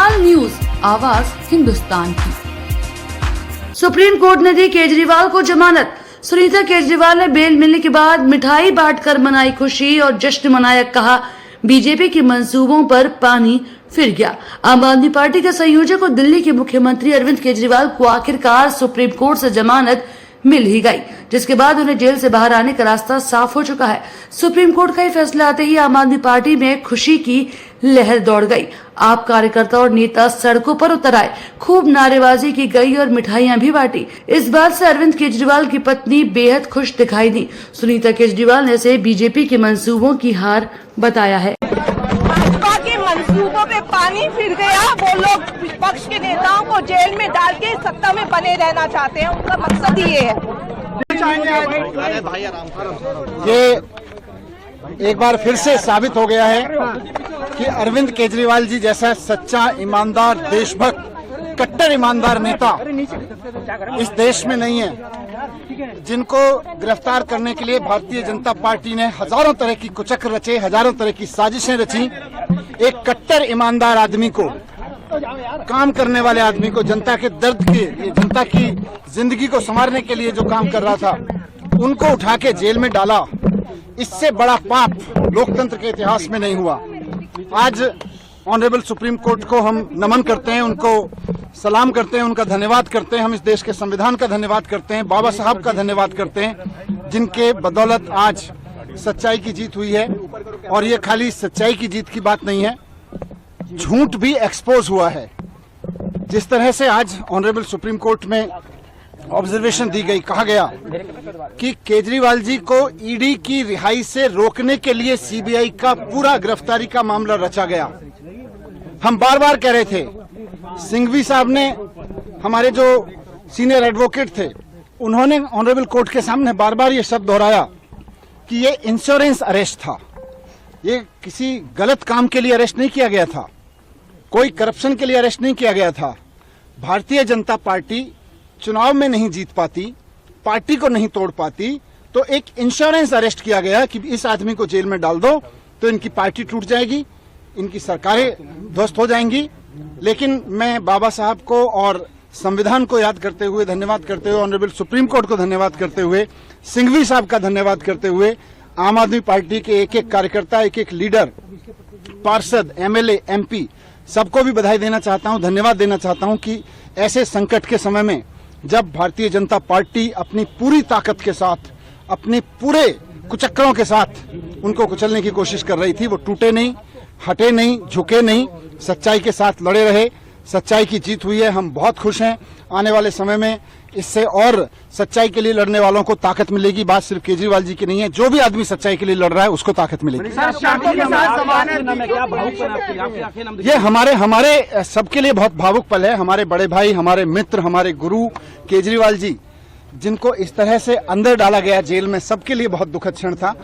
Kejriwal news, आवाज हिंदुस्तान की। Supreme court ने दी केजरीवाल को जमानत। सुनीता केजरीवाल ने बेल मिलने के बाद मिठाई बांटकर मनाई खुशी और जश्न मनाया। कहा, बीजेपी के मंसूबों पर पानी फिर गया। आम आदमी पार्टी के संयोजक और दिल्ली के मुख्यमंत्री अरविंद केजरीवाल को आखिरकार सुप्रीम कोर्ट से जमानत मिल ही गई, जिसके बाद उन्हें जेल से बाहर आने का रास्ता साफ हो चुका है। सुप्रीम कोर्ट का ये फैसला आते ही आम आदमी पार्टी में खुशी की लहर दौड़ गई। आप कार्यकर्ता और नेता सड़कों पर उतर आए, खूब नारेबाजी की गई और मिठाइयां भी बांटी। इस बात से अरविंद केजरीवाल की पत्नी बेहद खुश दिखाई दी। सुनीता केजरीवाल ने इसे बीजेपी के मंसूबों की हार बताया है। भाजपा के मंसूबों पे पानी फिर गया। वो लोग विपक्ष के नेताओं को जेल में डाल के सत्ता में बने रहना चाहते हैं, उनका मकसद ही ये है। ये एक बार फिर से साबित हो गया है कि अरविंद केजरीवाल जी जैसा सच्चा, ईमानदार, देशभक्त, कट्टर ईमानदार नेता इस देश में नहीं है। जिनको गिरफ्तार करने के लिए भारतीय जनता पार्टी ने हजारों तरह की कुचक्र रचे, हजारों तरह की साजिशें रची। एक कट्टर ईमानदार आदमी को, काम करने वाले आदमी को, जनता के दर्द के, जनता की जिंदगी को संवारने के लिए जो काम कर रहा था, उनको उठा के जेल में डाला। इससे बड़ा पाप लोकतंत्र के इतिहास में नहीं हुआ। आज ऑनरेबल सुप्रीम कोर्ट को हम नमन करते हैं, उनको सलाम करते हैं, उनका धन्यवाद करते हैं। हम इस देश के संविधान का धन्यवाद करते हैं, बाबा साहब का धन्यवाद करते हैं, जिनके बदौलत आज सच्चाई की जीत हुई है। और ये खाली सच्चाई की जीत की बात नहीं है, झूठ भी एक्सपोज हुआ है। जिस तरह से आज ऑनरेबल सुप्रीम कोर्ट में ऑब्जर्वेशन दी गई, कहा गया कि केजरीवाल जी को ईडी की रिहाई से रोकने के लिए सीबीआई का पूरा गिरफ्तारी का मामला रचा गया। हम बार बार कह रहे थे, सिंघवी साहब ने, हमारे जो सीनियर एडवोकेट थे, उन्होंने ऑनरेबल कोर्ट के सामने बार बार ये शब्द दोहराया कि ये इंश्योरेंस अरेस्ट था। ये किसी गलत काम के लिए अरेस्ट नहीं किया गया था, कोई करप्शन के लिए अरेस्ट नहीं किया गया था। भारतीय जनता पार्टी चुनाव में नहीं जीत पाती, पार्टी को नहीं तोड़ पाती, तो एक इंश्योरेंस अरेस्ट किया गया कि इस आदमी को जेल में डाल दो तो इनकी पार्टी टूट जाएगी, इनकी सरकारें ध्वस्त हो जाएंगी। लेकिन मैं बाबा साहब को और संविधान को याद करते हुए, धन्यवाद करते हुए, ऑनरेबल सुप्रीम कोर्ट को धन्यवाद करते हुए, सिंघवी साहब का धन्यवाद करते हुए, आम आदमी पार्टी के एक एक कार्यकर्ता, एक एक लीडर, पार्षद, एमएलए, एमपी, सबको भी बधाई देना चाहता हूं, धन्यवाद देना चाहता हूं कि ऐसे संकट के समय में जब भारतीय जनता पार्टी अपनी पूरी ताकत के साथ, अपने पूरे कुचक्रों के साथ उनको कुचलने की कोशिश कर रही थी, वो टूटे नहीं, हटे नहीं, झुके नहीं, सच्चाई के साथ लड़े रहे। सच्चाई की जीत हुई है, हम बहुत खुश हैं। आने वाले समय में इससे और सच्चाई के लिए लड़ने वालों को ताकत मिलेगी। बात सिर्फ केजरीवाल जी की नहीं है, जो भी आदमी सच्चाई के लिए लड़ रहा है उसको ताकत मिलेगी। ये हमारे सबके लिए बहुत भावुक पल है। हमारे बड़े भाई, हमारे मित्र, हमारे गुरु केजरीवाल जी, जिनको इस तरह से अंदर डाला गया जेल में, सबके लिए बहुत दुखद क्षण था।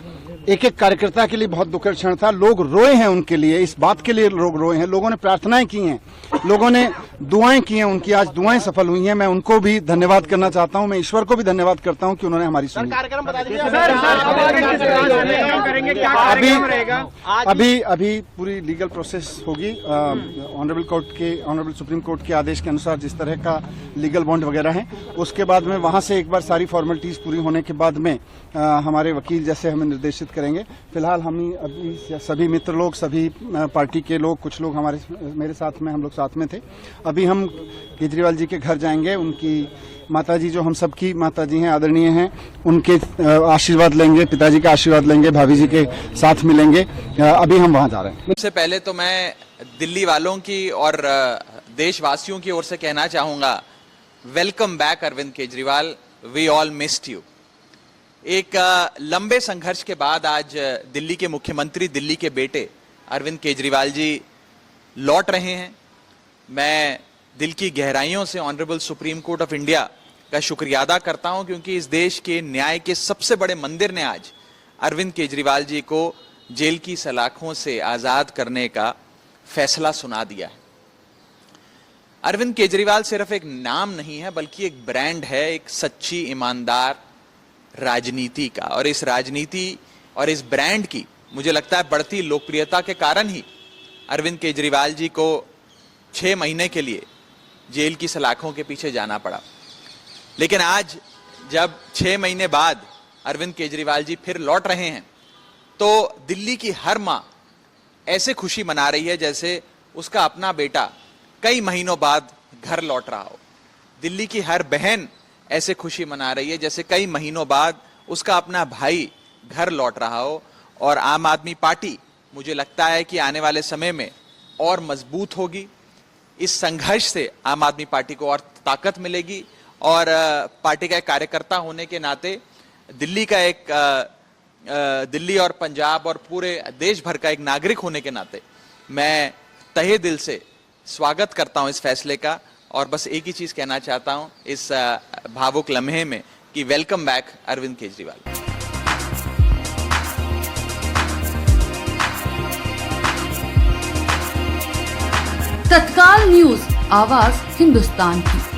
एक एक कार्यकर्ता के लिए बहुत दुखद क्षण था। लोग रोए हैं उनके लिए, इस बात के लिए लोग रोए हैं। लोगों ने प्रार्थनाएं की हैं, लोगों ने दुआएं की हैं, उनकी आज दुआएं सफल हुई हैं। मैं उनको भी धन्यवाद करना चाहता हूं। मैं ईश्वर को भी धन्यवाद करता हूं कि उन्होंने हमारी सुनी। अभी पूरी लीगल प्रोसेस होगी। ऑनरेबल सुप्रीम कोर्ट के आदेश के अनुसार जिस तरह का लीगल बॉन्ड वगैरह है, उसके बाद में वहां से एक बार सारी फॉर्मेलिटीज पूरी होने के बाद में हमारे वकील जैसे हमें निर्देशित करेंगे। फिलहाल हम अभी सभी मित्र लोग, सभी पार्टी के लोग, कुछ लोग मेरे साथ में, हम लोग साथ में थे। अभी हम केजरीवाल जी के घर जाएंगे, उनकी माताजी, जो हम सबकी माताजी हैं, आदरणीय हैं, उनके आशीर्वाद लेंगे, पिताजी का आशीर्वाद लेंगे, भाभी जी के साथ मिलेंगे। अभी हम वहां जा रहे हैं। सबसे पहले तो मैं दिल्ली वालों की और देशवासियों की ओर से कहना चाहूंगा, welcome back Arvind Kejriwal, we all missed you. एक लंबे संघर्ष के बाद आज दिल्ली के मुख्यमंत्री, दिल्ली के बेटे अरविंद केजरीवाल जी लौट रहे हैं। मैं दिल की गहराइयों से honourable supreme court of India का शुक्रिया अदा करता हूं, क्योंकि इस देश के न्याय के सबसे बड़े मंदिर ने आज अरविंद केजरीवाल जी को जेल की सलाखों से आजाद करने का फैसला सुना दिया है। अरविंद केजरीवाल सिर्फ एक नाम नहीं है, बल्कि एक ब्रांड है, एक सच्ची, ईमानदार राजनीति का। और इस राजनीति और इस ब्रांड की मुझे लगता है बढ़ती लोकप्रियता के कारण ही अरविंद केजरीवाल जी को 6 महीने के लिए जेल की सलाखों के पीछे जाना पड़ा। लेकिन आज जब 6 महीने बाद अरविंद केजरीवाल जी फिर लौट रहे हैं तो दिल्ली की हर मां ऐसे खुशी मना रही है जैसे उसका अपना बेटा कई महीनों बाद घर लौट रहा हो। दिल्ली की हर बहन ऐसे खुशी मना रही है जैसे कई महीनों बाद उसका अपना भाई घर लौट रहा हो। और आम आदमी पार्टी मुझे लगता है कि आने वाले समय में और मजबूत होगी। इस संघर्ष से आम आदमी पार्टी को और ताकत मिलेगी और पार्टी का एक कार्यकर्ता होने के नाते दिल्ली और पंजाब और पूरे देश भर का एक नागरिक होने के नाते मैं तहे दिल से स्वागत करता हूं इस फैसले का। और बस एक ही चीज कहना चाहता हूं इस भावुक लम्हे में कि वेलकम बैक अरविंद केजरीवाल। तत्काल न्यूज, आवाज हिंदुस्तान की।